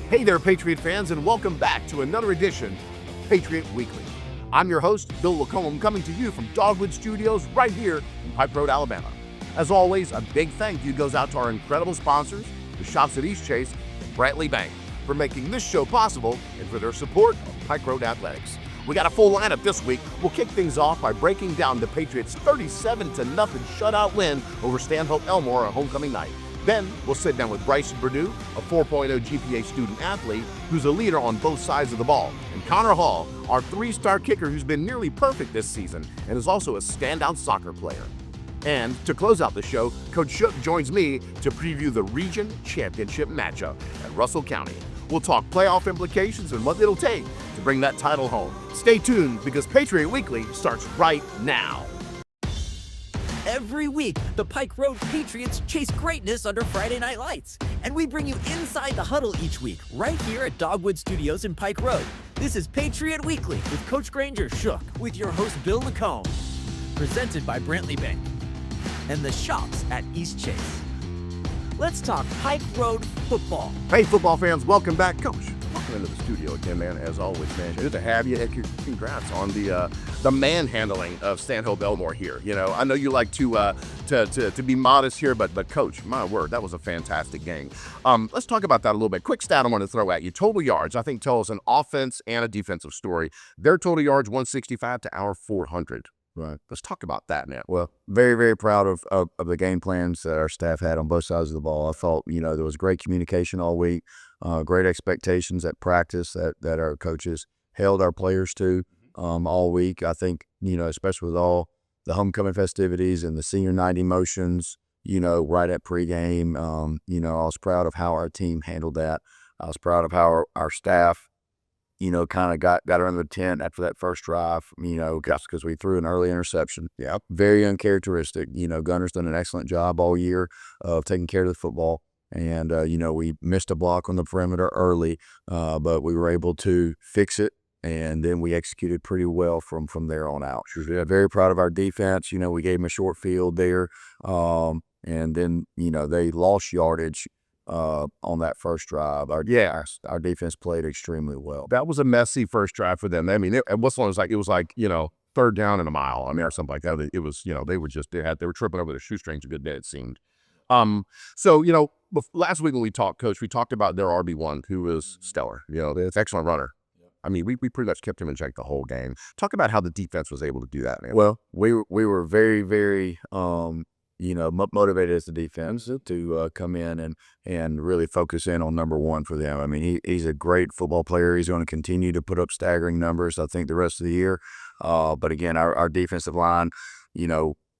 Hey there, Patriot fans, and welcome back to another edition of Patriot Weekly. I'm your host, Bill Lacombe, coming to you from Dogwood Studios right here in Pike Road, Alabama. As always, a big thank you goes out to our incredible sponsors, the shops at EastChase and Brantley Bank, for making this show possible and for their support of Pike Road Athletics. We got a full lineup this week. We'll kick things off by breaking down the Patriots' 37-0 shutout win over Stanhope Elmore on homecoming night. Then we'll sit down with Brycen Perdue, a 4.0 GPA student athlete who's a leader on both sides of the ball, and Connor Hall, our 3-star kicker who's been nearly perfect this season and is also a standout soccer player. And to close out the show, Coach Shook joins me to preview the Region Championship matchup at Russell County. We'll talk playoff implications and what it'll take to bring that title home. Stay tuned because Patriot Weekly starts right now. Every week, the Pike Road Patriots chase greatness under Friday Night Lights. And we bring you inside the huddle each week, right here at Dogwood Studios in Pike Road. This is Patriot Weekly with Coach Granger Shook, with your host Bill Lacombe. Presented by Brantley Bank and the shops at EastChase. Let's talk Pike Road football. Hey, football fans, welcome back. Coach, welcome into the studio again, man. As always, man, good to have you. Congrats on the manhandling of Stanhope Elmore here. You know, I know you like to be modest here, but Coach, my word, that was a fantastic game. Let's talk about that a little bit. Quick stat I want to throw at you. Total yards, I think, tell us an offense and a defensive story. Their total yards, 165 to our 400. Right. Let's talk about that now. Well, very, very proud of the game plans that our staff had on both sides of the ball. I thought, there was great communication all week, great expectations at practice that our coaches held our players to all week. I think, especially with all the homecoming festivities and the senior night emotions, right at pregame, I was proud of how our team handled that. I was proud of how our staff kind of got under the tent after that first drive, because we threw an early interception. Yeah. Very uncharacteristic. Gunner's done an excellent job all year of taking care of the football. And, we missed a block on the perimeter early, but we were able to fix it. And then we executed pretty well from there on out. Sure. Very proud of our defense. We gave them a short field there. And then, they lost yardage on that first drive. Our defense played extremely well. That was a messy first drive for them. I mean, it was like third down and a mile. I mean, or something like that. It was, they were tripping over the shoestrings a good bit, it seemed. So, last week when we talked, Coach, we talked about their RB1, who was stellar. It's excellent runner. I mean, we pretty much kept him in check the whole game. Talk about how the defense was able to do that, man. Well, we were very, very motivated as the defense to come in and really focus in on number one for them. I mean, he's a great football player. He's going to continue to put up staggering numbers, I think, the rest of the year. But again, our defensive line,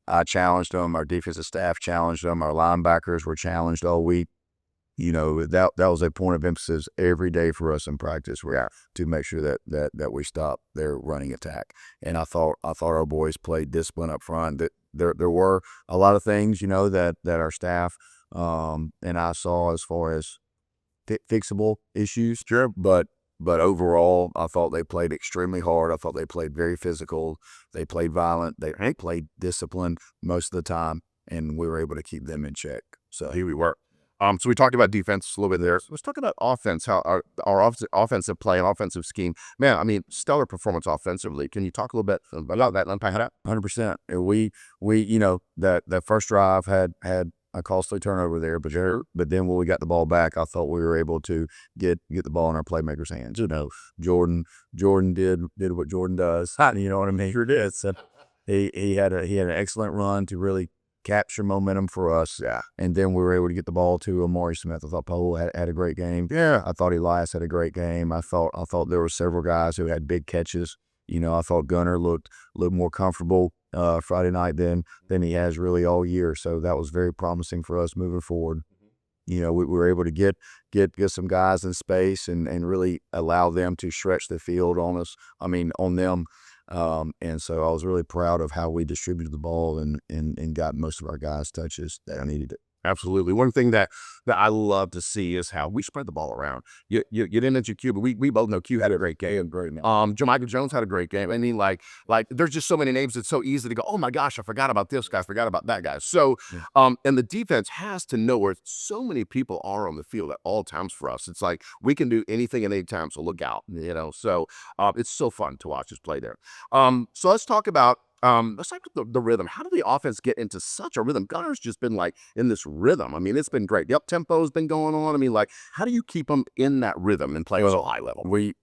I challenged them. Our defensive staff challenged them. Our linebackers were challenged all week. That was a point of emphasis every day for us in practice, to make sure that we stop their running attack. And I thought our boys played discipline up front. That there were a lot of things, that our staff and I saw as far as fixable issues. Sure. But overall, I thought they played extremely hard. I thought they played very physical. They played violent. They played disciplined most of the time, and we were able to keep them in check. So here we were. So we talked about defense a little bit there. So let's talk about offense, how our offensive play and offensive scheme. Man, I mean, stellar performance offensively. Can you talk a little bit about that and unpack that? 100%. We that first drive had a costly turnover there, but then when we got the ball back, I thought we were able to get the ball in our playmakers' hands. Jordan did what Jordan does. You know what I mean? Sure did. So he had an excellent run to really capture momentum for us. Yeah. And then we were able to get the ball to Amari Smith. I thought Poe had a great game. Yeah. I thought Elias had a great game. I thought there were several guys who had big catches. I thought Gunner looked more comfortable Friday night than he has really all year. So that was very promising for us moving forward. We were able to get some guys in space and really allow them to stretch the field on them. And so I was really proud of how we distributed the ball and got most of our guys touches that I needed it. Absolutely. One thing that I love to see is how we spread the ball around. You didn't mention Q, but we both know Q had a great game. Jermichael Jones had a great game. I mean, like there's just so many names. It's so easy to go, oh my gosh, I forgot about this guy, I forgot about that guy. So, and the defense has to know where so many people are on the field at all times for us. It's like we can do anything at any time, so look out, you know. So it's so fun to watch us play there. So let's talk about the rhythm. How did the offense get into such a rhythm? Gunner's just been like in this rhythm. I mean, it's been great. The up tempo's been going on. I mean, like, how do you keep them in that rhythm and play so high level? We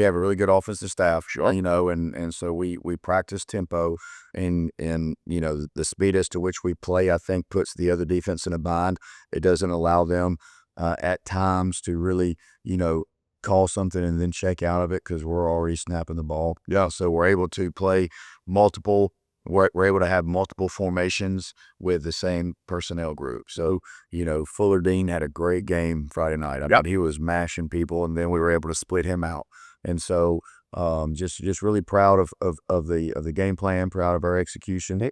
have a really good offensive staff, sure, you know, and so we practice tempo and you know, the speed as to which we play, I think, puts the other defense in a bind. It doesn't allow them at times to really, you know, call something and then check out of it because we're already snapping the ball. Yeah. So we're able to play multiple. We're able to have multiple formations with the same personnel group. So, you know, Fuller Dean had a great game Friday night. I mean, he was mashing people, and then we were able to split him out. And so, just really proud of the game plan, proud of our execution.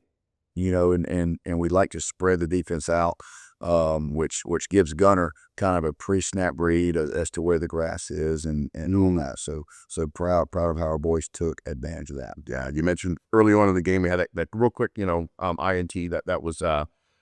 You know, and we like to spread the defense out, which gives Gunner kind of a pre-snap read as to where the grass is and all that. So proud of how our boys took advantage of that. Yeah, you mentioned early on in the game we had that real quick, you know, INT that was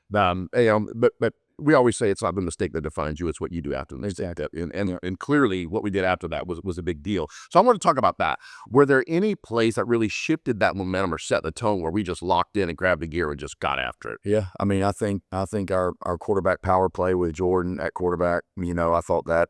but we always say it's not the mistake that defines you, it's what you do after the mistake. And clearly what we did after that was a big deal. So I want to talk about that. Were there any plays that really shifted that momentum or set the tone where we just locked in and grabbed the gear and just got after it? Yeah, I mean, I think our quarterback power play with Jordan at quarterback, you know, I thought that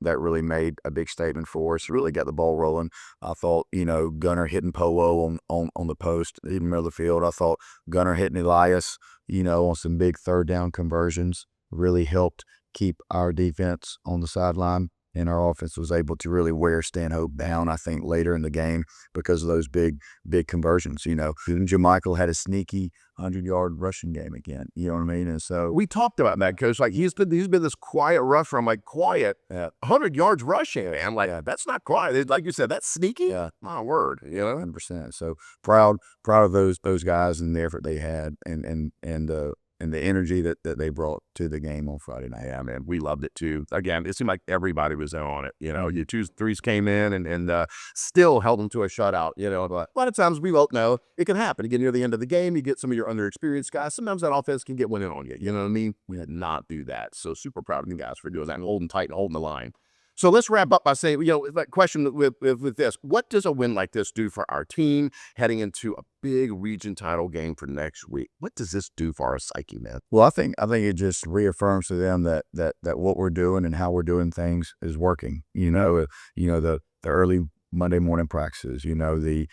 really made a big statement for us. Really got the ball rolling. I thought, you know, Gunner hitting Powo on the post in the middle of the field. I thought Gunner hitting Elias, you know, on some big third down conversions really helped keep our defense on the sideline. And our offense was able to really wear Stanhope down, I think, later in the game because of those big conversions. You know, Jermichael had a sneaky 100-yard rushing game again. You know what I mean? And so we talked about that, Coach. Like he's been this quiet rusher. I'm like, quiet, 100 yards rushing. I'm like, that's not quiet. Like you said, that's sneaky. Yeah, my word. You know, 100%. So proud of those guys and the effort they had and the energy that they brought to the game on Friday night. Yeah, man, we loved it too. Again, it seemed like everybody was on it. You know, your 2-3s came in and still held them to a shutout. You know, but a lot of times we both know it can happen. You get near the end of the game, you get some of your underexperienced guys. Sometimes that offense can get winning on you. You know what I mean? We did not do that. So super proud of you guys for doing that and holding tight and holding the line. So let's wrap up by saying, you know, that question with this: what does a win like this do for our team heading into a big region title game for next week? What does this do for our psyche, man? Well, I think it just reaffirms to them that what we're doing and how we're doing things is working. You know, the early Monday morning practices, you know, the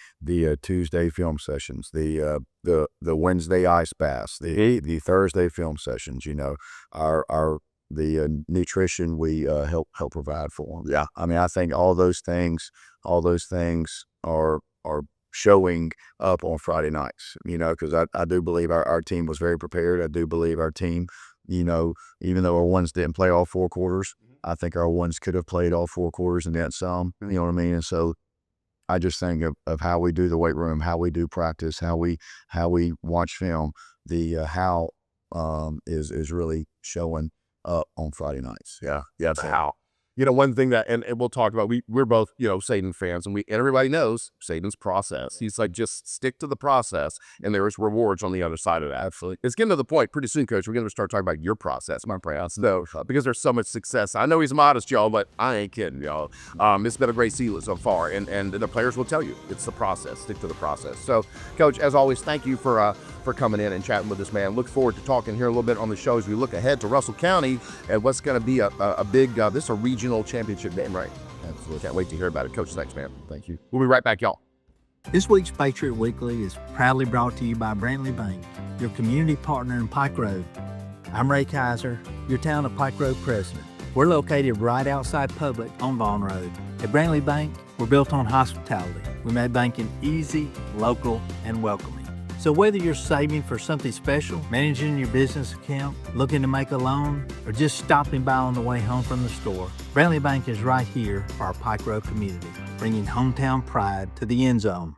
Tuesday film sessions, the Wednesday ice baths, the Thursday film sessions, you know, the nutrition we help provide for them. Yeah, I mean, I think all those things are showing up on Friday nights. You know, because I do believe our team was very prepared. I do believe our team, you know, even though our ones didn't play all 4 quarters, I think our ones could have played all 4 quarters and then some. You know what I mean? And so I just think of how we do the weight room, how we do practice, how we watch film. The how is really showing up on Friday nights. Yeah, the how. You know, one thing that, and we'll talk about, we're both, you know, Satan fans, and everybody knows Satan's process. He's like, just stick to the process, and there is rewards on the other side of that. Absolutely. It's getting to the point, pretty soon, Coach, we're going to start talking about your process, my process. No, because there's so much success. I know he's modest, y'all, but I ain't kidding, y'all. It's been a great season so far, and the players will tell you, it's the process. Stick to the process. So, Coach, as always, thank you for coming in and chatting with us, man. Look forward to talking here a little bit on the show as we look ahead to Russell County and what's going to be a big, this is a regional championship game, right? Absolutely. Can't wait to hear about it. Coach, thanks, man. Thank you. We'll be right back, y'all. This week's Patriot Weekly is proudly brought to you by Brantley Bank, your community partner in Pike Road. I'm Ray Kaiser, your Town of Pike Road president. We're located right outside Public on Vaughn Road. At Brantley Bank, we're built on hospitality. We made banking easy, local, and welcoming. So whether you're saving for something special, managing your business account, looking to make a loan, or just stopping by on the way home from the store, Brantley Bank is right here for our Pike Road community, bringing hometown pride to the end zone.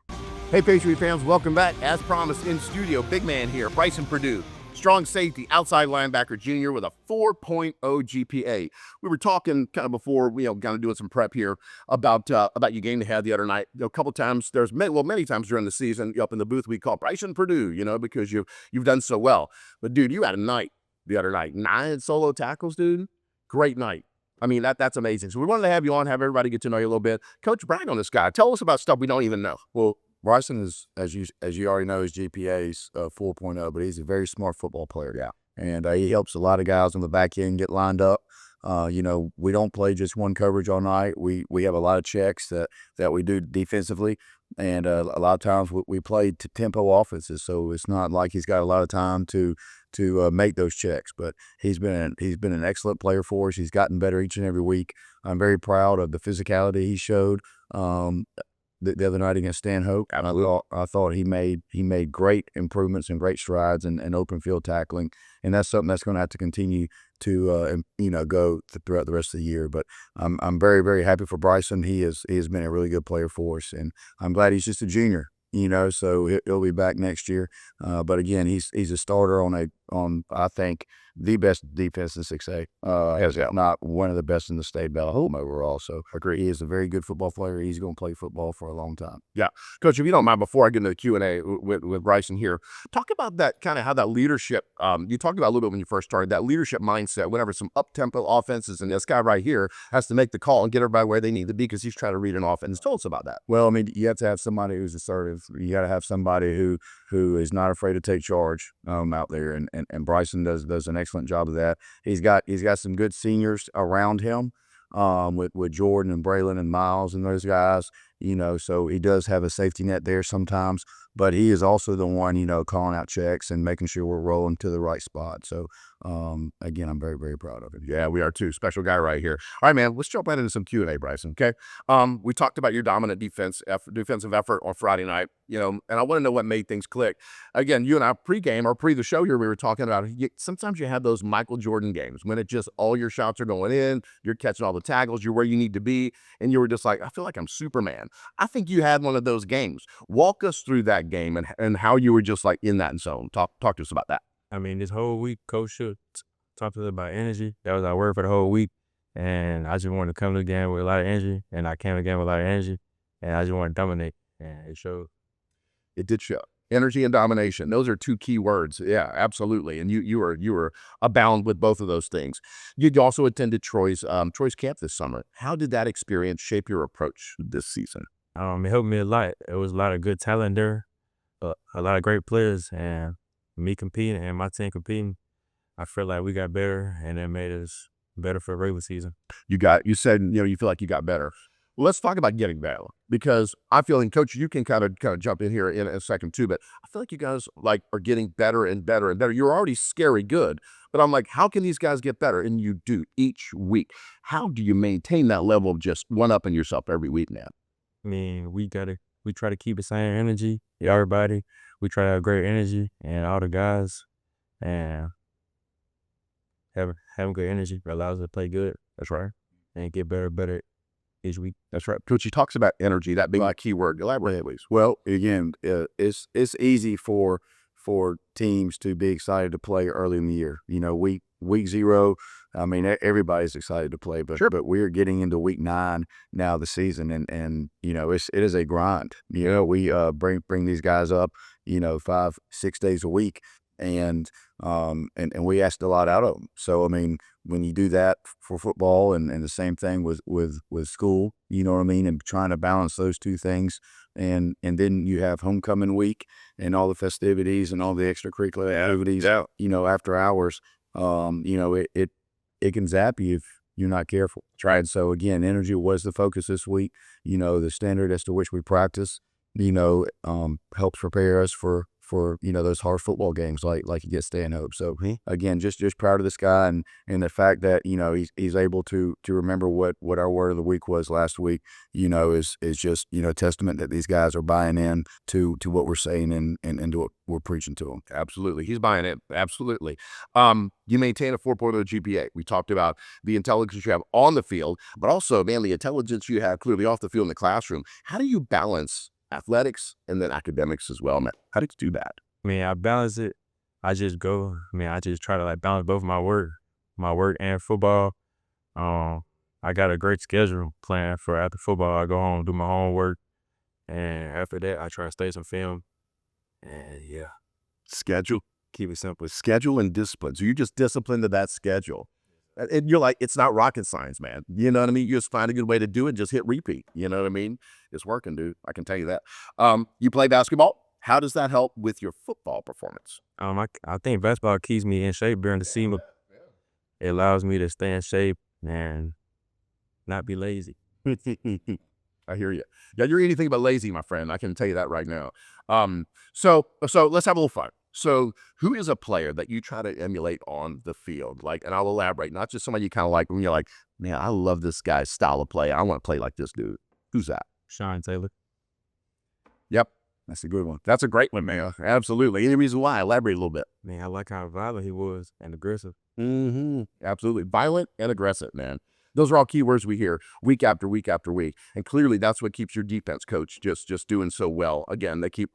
Hey, Patriot fans, welcome back. As promised in studio, big man here, Brycen Perdue, Strong safety, outside linebacker junior with a 4.0 GPA. We were talking kind of before, kind of doing some prep here about your game they had the other night. A couple times, many times during the season, up in the booth, we call Brycen Perdue, because you've done so well. But dude, you had a night the other night. 9 solo tackles, dude. Great night. I mean, that's amazing. So we wanted to have you on, have everybody get to know you a little bit. Coach, brag on this guy. Tell us about stuff we don't even know. Well, Brycen is, as you already know, his GPA is 4.0, but he's a very smart football player. Yeah. And he helps a lot of guys on the back end get lined up. We don't play just one coverage all night. We have a lot of checks that we do defensively, and a lot of times we play tempo offenses. So it's not like he's got a lot of time to make those checks. But he's been an excellent player for us. He's gotten better each and every week. I'm very proud of the physicality he showed the other night against Stanhope. And I thought he made great improvements and great strides in open field tackling, and that's something that's going to have to continue to go throughout the rest of the year. But I'm very, very happy for Brycen. He has been a really good player for us, and I'm glad he's just a junior. So he'll be back next year. But again, he's a starter on I think the best defense in 6A. Not one of the best in the state of Alabama overall. So I agree, he is a very good football player. He's going to play football for a long time. Yeah, Coach, if you don't mind, before I get into the Q&A with Brycen here, talk about that kind of how that leadership. You talked about a little bit when you first started, that leadership mindset. Whenever some up-tempo offenses, and this guy right here has to make the call and get everybody where they need to be because he's trying to read an offense. Tell us about that. Well, I mean, you have to have somebody who's assertive. You got to have somebody who is not afraid to take charge out there, and Brycen does an excellent job of that. He's got some good seniors around him, with Jordan and Braylon and Miles and those guys. So he does have a safety net there sometimes, but he is also the one, calling out checks and making sure we're rolling to the right spot. So, again, I'm very, very proud of him. Yeah, we are too. Special guy right here. All right, man, let's jump right into some Q&A, Brycen, okay? We talked about your dominant defensive effort on Friday night, and I want to know what made things click. Again, you and I pre the show here, we were talking about, sometimes you have those Michael Jordan games when it just, all your shots are going in, you're catching all the tackles, you're where you need to be, and you were just like, I feel like I'm Superman. I think you had one of those games. Walk us through that game and how you were just like in that zone. Talk to us about that. I mean, this whole week, Coach should talk to us about energy. That was our word for the whole week. And I just wanted to come to the game with a lot of energy. And I came to the game with a lot of energy. And I just wanted to dominate. And it showed. It did show. Energy and domination. Those are two key words. Yeah, absolutely. And you were abound with both of those things. You also attended Troy's camp this summer. How did that experience shape your approach this season? It helped me a lot. It was a lot of good talent there, a lot of great players, and me competing and my team competing, I feel like we got better, and it made us better for the regular season. You said you feel like you got better. Well, let's talk about getting better, because I feel, and Coach, you can kind of jump in here in a second too, but I feel like you guys are getting better and better and better. You're already scary good, but I'm like, how can these guys get better? And you do each week. How do you maintain that level of just one-upping yourself every week now? I mean, we try to keep the same energy. Everybody, we try to have great energy, and all the guys, and having good energy allows us to play good. That's right, and get better each week. That's right. Coach, he talks about energy, that being a key word. Elaborate, please. Well, again, it's easy for teams to be excited to play early in the year. Week 0, I mean, everybody's excited to play, but sure. But we're getting into week 9 now of the season, and it is a grind. We bring these guys up, 5-6 days a week, and we asked a lot out of them. So I mean, when you do that for football, and the same thing with school, and trying to balance those two things, and then you have homecoming week and all the festivities and all the extracurricular activities, after hours, it can zap you if you're not careful. Right. And so again, energy was the focus this week. The standard as to which we practice, helps prepare us for those hard football games like against Stanhope. So again, just proud of this guy, and the fact that he's able to remember what our word of the week was last week. Is just testament that these guys are buying in to what we're saying and to what we're preaching to them. Absolutely, he's buying it. Absolutely. You maintain a 4.0 GPA. We talked about the intelligence you have on the field, but also, man, the intelligence you have clearly off the field in the classroom. How do you balance athletics and then academics as well, man? How did you do that? I mean, I balance it. I just go. I mean, I just try to like balance both my work and football. I got a great schedule planned for after football. I go home, do my homework, and after that, I try to study some film. And yeah, Schedule. keep it simple. Schedule and discipline. So you're just disciplined to that schedule. And you're like, it's not rocket science, man. You know what I mean? You just find a good way to do it, just hit repeat. You know what I mean? It's working, dude. I can tell you that. You play basketball. How does that help with your football performance? I think basketball keeps me in shape during the season. It allows me to stay in shape and not be lazy. I hear you. Yeah, you're anything but lazy, my friend. I can tell you that right now. So let's have a little fun. So who is a player that you try to emulate on the field? Like, and I'll elaborate, not just somebody you kind of like when you're like, man, I love this guy's style of play. I want to play like this dude. Who's that? Sean Taylor. Yep. That's a good one. That's a great one, man. Absolutely. Any reason why? Elaborate a little bit. Man, I like how violent he was and aggressive. Absolutely. Violent and aggressive, man. Those are all key words we hear week after week after week. And clearly that's what keeps your defense coach just doing so well. Again, they keep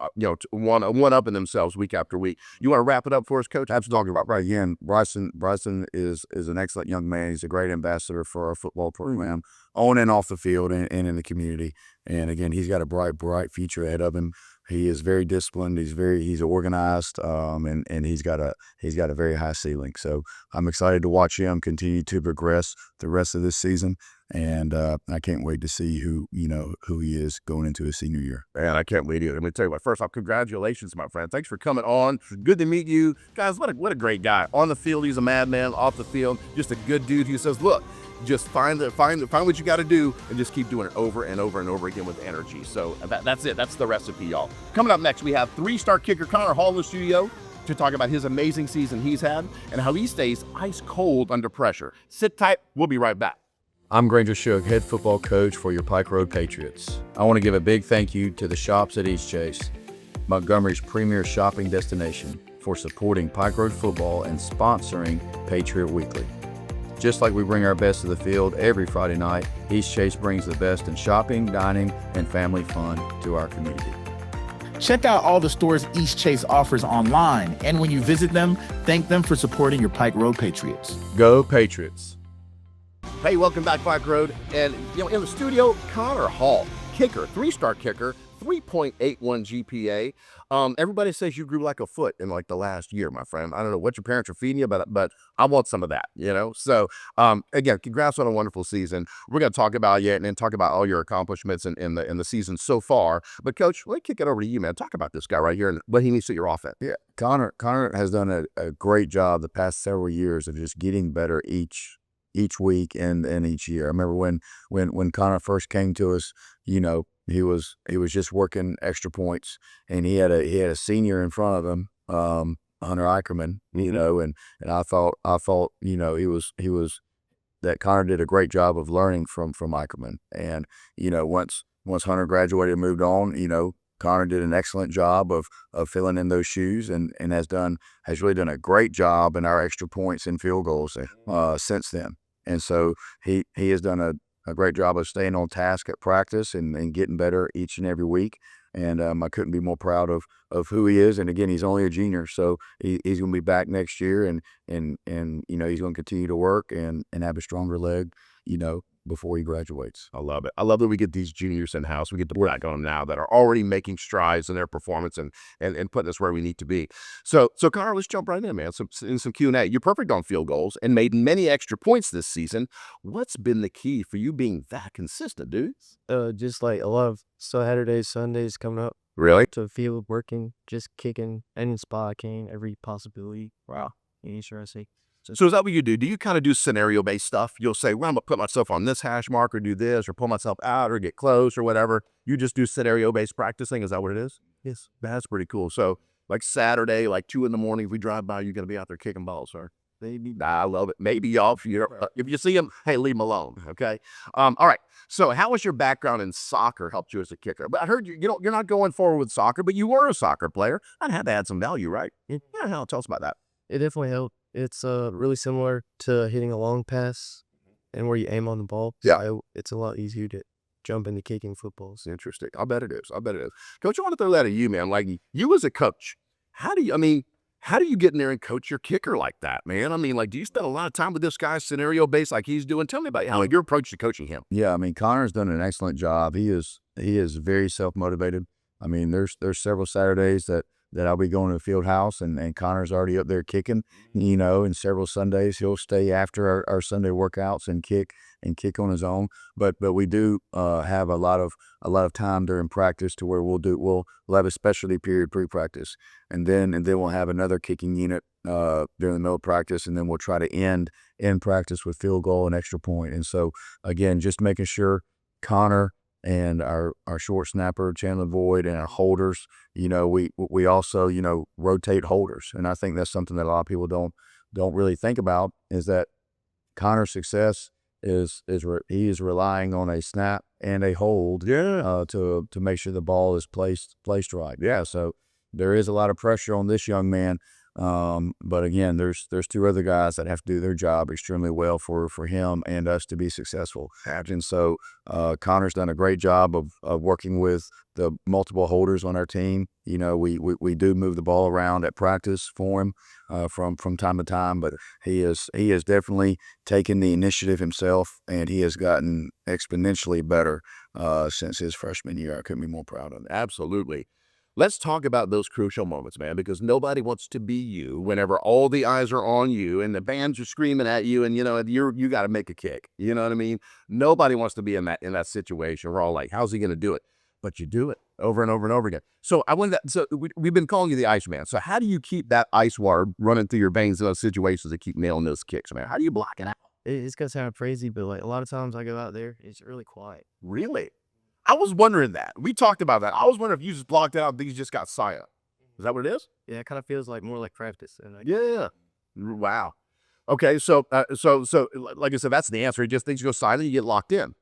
one up in themselves week after week. You want to wrap it up for us, Coach? Absolutely. Talking about right again, Brycen is an excellent young man. He's a great ambassador for our football program, on and off the field and in the community. And again, he's got a bright future ahead of him. He is very disciplined. He's organized, and he's got a very high ceiling. So I'm excited to watch him continue to progress the rest of this season, and I can't wait to see who he is going into his senior year. Man, I can't wait either. Let me tell you what. First off, congratulations, my friend. Thanks for coming on. Good to meet you guys. What a great guy. On the field, he's a madman. Off the field, just a good dude who says, look, just find what you got to do and just keep doing it over and over and over again with energy. So that's it. That's the recipe, y'all. Coming up next, we have 3-star kicker Connor Hall in the studio to talk about his amazing season he's had and how he stays ice cold under pressure. Sit tight. We'll be right back. I'm Granger Shook, head football coach for your Pike Road Patriots. I want to give a big thank you to the shops at EastChase, Montgomery's premier shopping destination, for supporting Pike Road football and sponsoring Patriot Weekly. Just like we bring our best to the field every Friday night, EastChase brings the best in shopping, dining, and family fun to our community. Check out all the stores EastChase offers online, and when you visit them, thank them for supporting your Pike Road Patriots. Go Patriots! Hey, welcome back, Pike Road. And in the studio, Connor Hall, kicker, 3-star kicker, 3.81 GPA. Everybody says you grew like a foot in like the last year, my friend. I don't know what your parents are feeding you, but I want some of that, So again, congrats on a wonderful season. We're going to talk about you and then talk about all your accomplishments in the season so far. But Coach, let me kick it over to you, man. Talk about this guy right here and what he needs to your offense. Yeah, Connor has done a great job the past several years of just getting better each week and each year. I remember when Connor first came to us, he was just working extra points, and he had a senior in front of him, Hunter Eicherman, and I thought he was that Connor did a great job of learning from Eicherman, and once Hunter graduated and moved on, Connor did an excellent job of filling in those shoes and has really done a great job in our extra points and field goals since then. And so he has done a great job of staying on task at practice and getting better each and every week. And I couldn't be more proud of who he is. And again, he's only a junior, so he's going to be back next year, and he's going to continue to work and have a stronger leg, before he graduates. I love it. I love that we get these juniors in house. We get to work on them now that are already making strides in their performance and putting us where we need to be. So Connor, let's jump right in, man. Some Q&A. You're perfect on field goals and made many extra points this season. What's been the key for you being that consistent, dude? Just like a lot of Saturdays, Sundays coming up Really? to the field, working, just kicking any spot I can, every possibility. Wow. Any sure I see. So is that what you do? Do you kind of do scenario-based stuff? You'll say, well, I'm going to put myself on this hash mark or do this or pull myself out or get close or whatever. You just do scenario-based practicing. Is that what it is? Yes. That's pretty cool. So like Saturday, like 2 in the morning, if we drive by, you're going to be out there kicking balls, sir. Maybe. I love it. Maybe y'all, if you see him, hey, leave him alone, okay? All right. So how has your background in soccer helped you as a kicker? But I heard you're not going forward with soccer, but you were a soccer player. That had to add some value, right? Yeah, hell, tell us about that. It definitely helped. It's really similar to hitting a long pass and where you aim on the ball. Yeah. So it's a lot easier to jump into kicking footballs. Interesting. I bet it is. Coach, I want to throw that at you, man. Like you as a coach, how do you, How do you get in there and coach your kicker like that, man? I mean, like, do you spend a lot of time with this guy scenario based like he's doing? Tell me about how your approach to coaching him. Yeah, I mean, Connor's done an excellent job. He is very self-motivated. I mean, there's several Saturdays that I'll be going to the field house and Connor's already up there kicking, and several Sundays he'll stay after our Sunday workouts and kick on his own. But we do have a lot of time during practice to where we'll have a specialty period pre-practice, and then we'll have another kicking unit during the middle of practice, and then we'll try to end practice with field goal and extra point. And so again, just making sure Connor and our short snapper Chandler Boyd and our holders, we also rotate holders, and I think that's something that a lot of people don't really think about, is that Connor's success he is relying on a snap and a hold to make sure the ball is placed right. Yeah, so there is a lot of pressure on this young man. But again, there's two other guys that have to do their job extremely well for him and us to be successful. And so Connor's done a great job of working with the multiple holders on our team. We do move the ball around at practice for him from time to time, but he has definitely taken the initiative himself, and he has gotten exponentially better since his freshman year. I couldn't be more proud of him. Absolutely. Let's talk about those crucial moments, man, because nobody wants to be you whenever all the eyes are on you and the bands are screaming at you and, you got to make a kick. You know what I mean? Nobody wants to be in that situation. We're all like, how's he going to do it? But you do it over and over and over again. So we've been calling you the Iceman. So how do you keep that ice water running through your veins in those situations to keep nailing those kicks, man? How do you block it out? It's gonna sound crazy, but like a lot of times I go out there, it's really quiet. Really? I was wondering that. We talked about that. I was wondering if you just blocked out, these just got silent. Is that what it is? Yeah, it kind of feels like more like practice. And Yeah. Wow. Okay, so like I said, that's the answer. It just things go silent, you get locked in.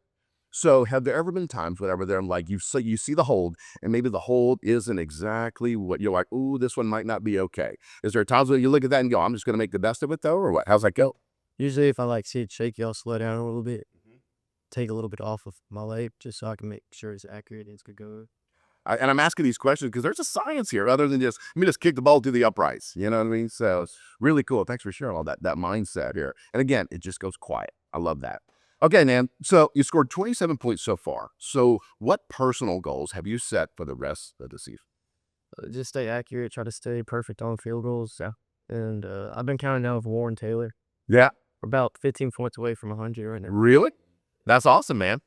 So have there ever been times whenever they're like, you see the hold, and maybe the hold isn't exactly what you're like, ooh, this one might not be okay. Is there times when you look at that and go, I'm just going to make the best of it though, or what? How's that go? Usually if I see it shaky, I'll slow down a little bit, take a little bit off of my leg just so I can make sure it's accurate and it's good go. And I'm asking these questions because there's a science here other than just kick the ball to the uprights. You know what I mean? So really cool. Thanks for sharing all that mindset here. And again, it just goes quiet. I love that. Okay, Nan. So you scored 27 points so far. So what personal goals have you set for the rest of the season? Just stay accurate, try to stay perfect on field goals. Yeah. And I've been counting down with Warren Taylor. Yeah. We're about 15 points away from 100 right now. Really? That's awesome, man.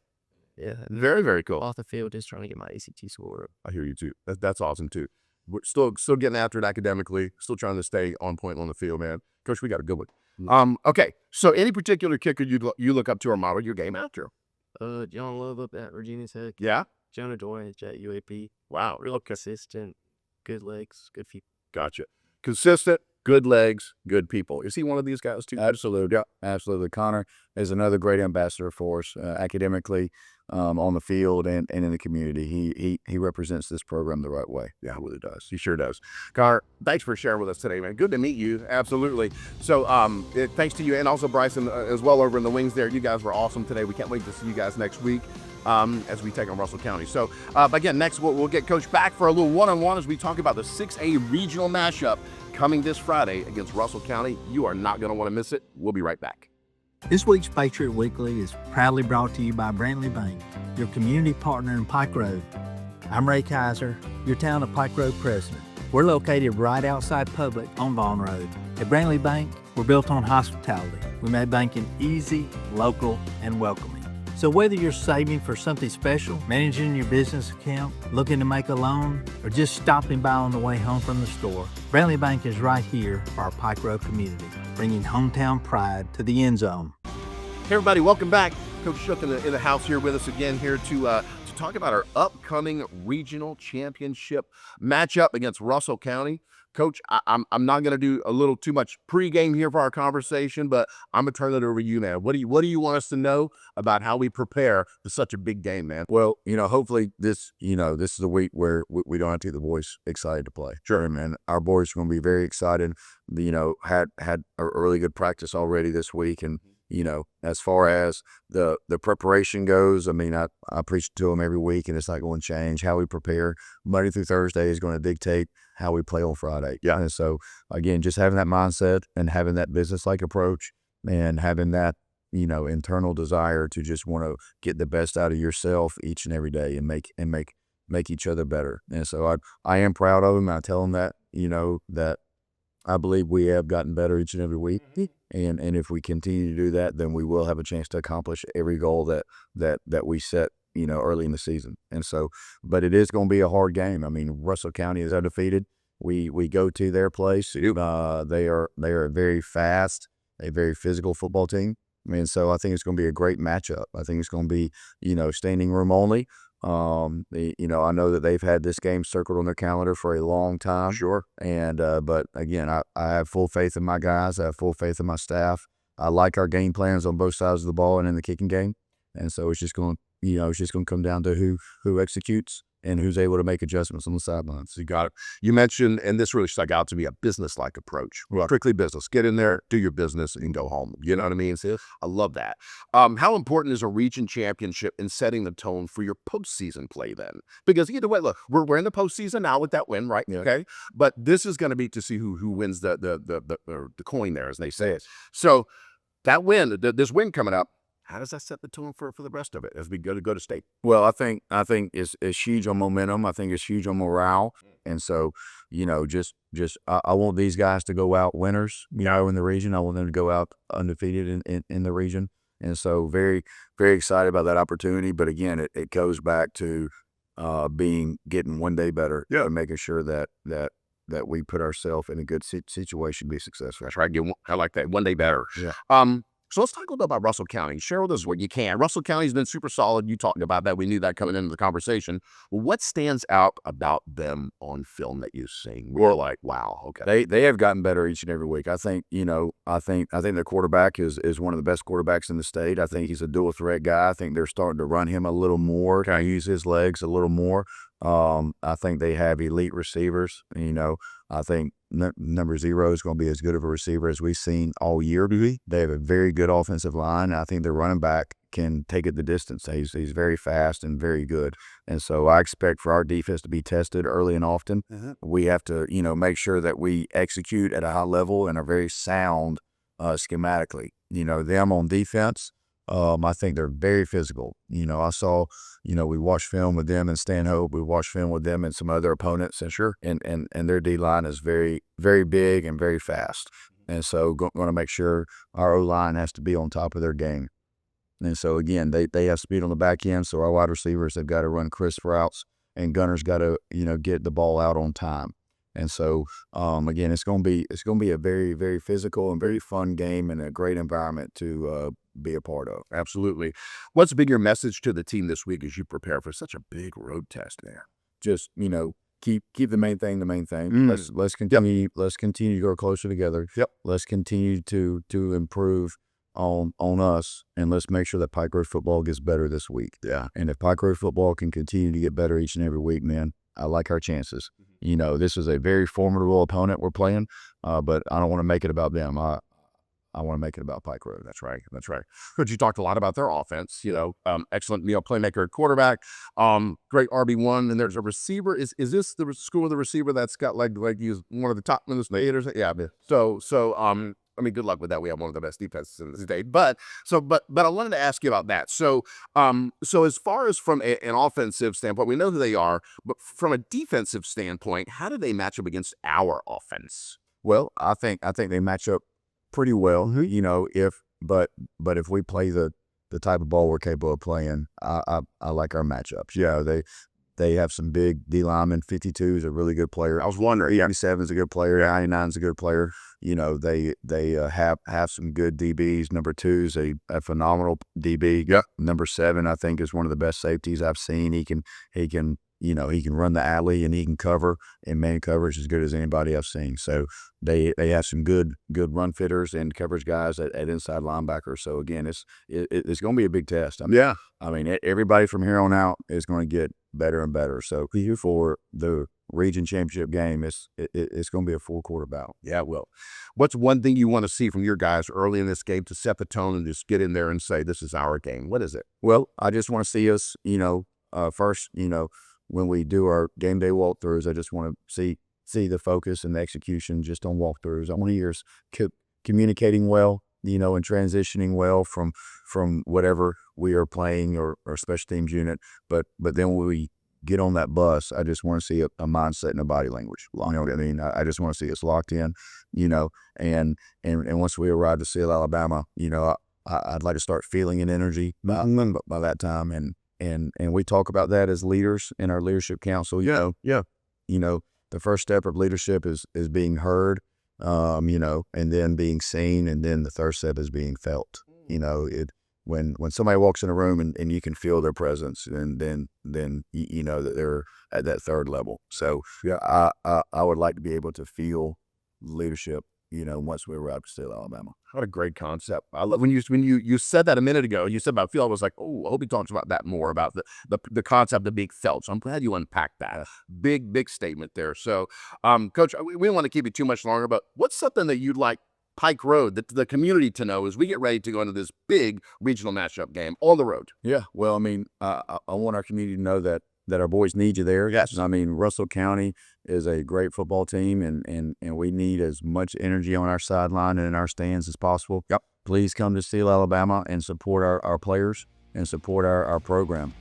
Yeah. Very, very cool. Off the field, just trying to get my ACT score up. I hear you too. That's awesome too. We're still getting after it academically, still trying to stay on point on the field, man. Coach, we got a good one. Okay. So any particular kicker you look up to or model your game after? John Love up at Virginia Tech. Yeah. Jonah Dorrance at UAP. Wow. Real consistent, good legs, good feet. Gotcha. Consistent, good legs, good people. Is he one of these guys too? Absolutely. Yeah, absolutely. Connor is another great ambassador for us academically, on the field and in the community. He represents this program the right way. Yeah, he really does. He sure does. Connor, thanks for sharing with us today, man. Good to meet you. Absolutely. So thanks to you and also Brycen as well over in the wings there. You guys were awesome today. We can't wait to see you guys next week as we take on Russell County. So again, next we'll get Coach back for a little one-on-one as we talk about the 6A regional matchup coming this Friday against Russell County. You are not going to want to miss it. We'll be right back. This week's Patriot Weekly is proudly brought to you by Brantley Bank, your community partner in Pike Road. I'm Ray Kaiser, your town of Pike Road president. We're located right outside Public on Vaughn Road. At Brantley Bank, we're built on hospitality. We make banking easy, local, and welcoming. So whether you're saving for something special, managing your business account, looking to make a loan, or just stopping by on the way home from the store, Brantley Bank is right here for our Pike Road community, bringing hometown pride to the end zone. Hey everybody, welcome back. Coach Shook in the house here with us again here to talk about our upcoming regional championship matchup against Russell County. Coach, I'm not going to do a little too much pregame here for our conversation, but I'm going to turn it over to you, man. What do you want us to know about how we prepare for such a big game, man? Well, hopefully this is a week where we don't have to get the boys excited to play. Sure, man. Our boys are going to be very excited. Had a really good practice already this week, and as far as the preparation goes, I mean, I preach to them every week, and it's not going to change. How we prepare Monday through Thursday is going to dictate how we play on Friday. Yeah. And so, again, just having that mindset and having that business-like approach and having that, internal desire to just want to get the best out of yourself each and every day and make each other better. And so I am proud of them. I tell them that, that I believe we have gotten better each and every week. And if we continue to do that, then we will have a chance to accomplish every goal that we set, early in the season. And so, but it is going to be a hard game. I mean, Russell County is undefeated. We go to their place. They are very fast, a very physical football team. And so I think it's going to be a great matchup. I think it's going to be, standing room only. I know that they've had this game circled on their calendar for a long time. Sure. And, but again, I have full faith in my guys. I have full faith in my staff. I like our game plans on both sides of the ball and in the kicking game. And so it's just going to come down to who executes and who's able to make adjustments on the sidelines. You got it. You mentioned, and this really stuck out to me, a business-like approach. Right. Strictly business. Get in there, do your business, and go home. You know what I mean? I love that. How important is a region championship in setting the tone for your postseason play then? Because either way, look, we're in the postseason now with that win, right? Yeah. Okay. But this is going to be to see who wins the coin there, as they say it. So that win, this win coming up, how does that set the tone for the rest of it as we go to state? Well, I think it's huge on momentum. I think it's huge on morale. And so, I want these guys to go out winners, in the region. I want them to go out undefeated in the region. And so very, very excited about that opportunity. But again, it goes back to getting one day better. Yeah. And making sure that we put ourselves in a good situation to be successful. That's right. I like that. One day better. Yeah. So let's talk a little bit about Russell County. Share with us what you can. Russell County's been super solid. You talked about that. We knew that coming into the conversation. Well, what stands out about them on film that you've seen? We're like, wow, okay. They have gotten better each and every week. I think, I think their quarterback is one of the best quarterbacks in the state. I think he's a dual threat guy. I think they're starting to run him a little more, kind of use his legs a little more. I think they have elite receivers. I think number 0 is going to be as good of a receiver as we've seen all year. They have a very good offensive line. I think their running back can take it the distance. He's very fast and very good. And so I expect for our defense to be tested early and often. We have to, make sure that we execute at a high level and are very sound schematically. Them on defense, I think they're very physical. I saw, we watched film with them in Stanhope. We watched film with them and some other opponents. And sure. And their D-line is very, very big and very fast. And so going to make sure our O-line has to be on top of their game. And so, again, they have speed on the back end. So our wide receivers have got to run crisp routes, and Gunner's got to, get the ball out on time. And so, again, it's going to be a very, very physical and very fun game and a great environment to be a part of. Absolutely. What's been your message to the team this week as you prepare for such a big road test there? Just, keep the main thing the main thing. Let's continue. Yep. Let's continue to go closer together. Yep. Let's continue to improve on us, and let's make sure that Pike Road football gets better this week. Yeah. And if Pike Road football can continue to get better each and every week, man, I like our chances. This is a very formidable opponent we're playing, but I don't want to make it about them. I want to make it about Pike Road. That's right. Because you talked a lot about their offense, excellent, playmaker at quarterback, great RB1, and there's a receiver. Is this the school of the receiver that's got like he's one of the top in the state or something? Yeah. So, good luck with that. We have one of the best defenses in the state. But I wanted to ask you about that. So as far as from an offensive standpoint, we know who they are, but from a defensive standpoint, how do they match up against our offense? Well, I think they match up pretty well. But if we play the type of ball we're capable of playing, I like our matchups. Yeah, they have some big D linemen. 52 is a really good player. I was wondering. 97 is a good player. 99 is a good player. They have some good DBs. Number 2 is a phenomenal DB. Yeah. Number 7, I think, is one of the best safeties I've seen. He can run the alley and he can cover in man coverage as good as anybody I've seen. So they have some good run fitters and coverage guys at inside linebacker. So again, it's going to be a big test. Everybody from here on out is going to get better and better. So for the region championship game, it's going to be a full-court battle. Yeah, well, what's one thing you want to see from your guys early in this game to set the tone and just get in there and say, this is our game? What is it? Well, I just want to see us, first, when we do our game day walkthroughs, I just want to see the focus and the execution just on walkthroughs. I want to hear us communicating well, and transitioning well from whatever we are playing or special teams unit. But then when we get on that bus, I just want to see a mindset and a body language. I just want to see us locked in, and once we arrive to Seal, Alabama, I'd like to start feeling an energy by that time. And we talk about that as leaders in our leadership council. The first step of leadership is being heard, and then being seen, and then the third step is being felt. When somebody walks in a room and you can feel their presence, and then you know that they're at that third level. So yeah, I would like to be able to feel leadership, once we arrive to Steel, Alabama. What a great concept. I love when you said that a minute ago. You said about feel. I was like, oh, I hope he talks about that more, about the concept of being felt. So I'm glad you unpacked that. Big statement there. So, Coach, we don't want to keep you too much longer, but what's something that you'd like Pike Road, the community, to know as we get ready to go into this big regional matchup game on the road? Yeah, well, I want our community to know that our boys need you there. Yes. Russell County is a great football team, and we need as much energy on our sideline and in our stands as possible. Yep. Please come to Steel, Alabama and support our players and support our program.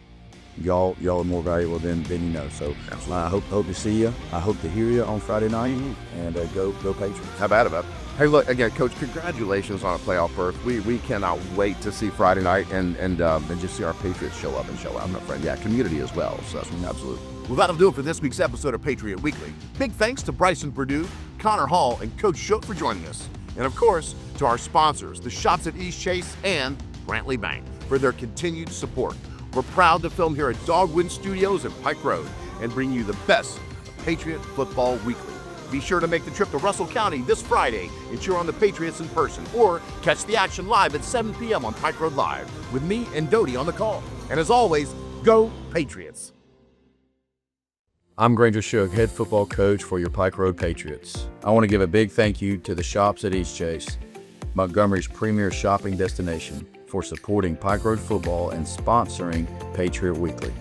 Y'all are more valuable than you know. So I hope to see you. I hope to hear you on Friday night, and go Patriots. How about it? Hey, look, again, Coach, congratulations on a playoff berth. We cannot wait to see Friday night and just see our Patriots show up and show out, my friend. Yeah, community as well. So, absolutely. Well, that'll do it for this week's episode of Patriot Weekly. Big thanks to Brycen Perdue, Connor Hall, and Coach Shook for joining us. And, of course, to our sponsors, the shops at EastChase and Brantley Bank, for their continued support. We're proud to film here at Dogwood Studios at Pike Road and bring you the best of Patriot Football Weekly. Be sure to make the trip to Russell County this Friday and cheer on the Patriots in person, or catch the action live at 7 p.m. on Pike Road Live with me and Doty on the call. And as always, go Patriots. I'm Granger Shook, head football coach for your Pike Road Patriots. I want to give a big thank you to the shops at EastChase, Montgomery's premier shopping destination, for supporting Pike Road football and sponsoring Patriot Weekly.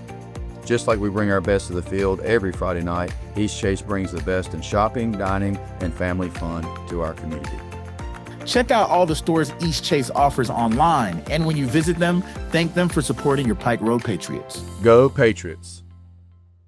Just like we bring our best to the field every Friday night, EastChase brings the best in shopping, dining, and family fun to our community. Check out all the stores EastChase offers online, and when you visit them, thank them for supporting your Pike Road Patriots. Go Patriots!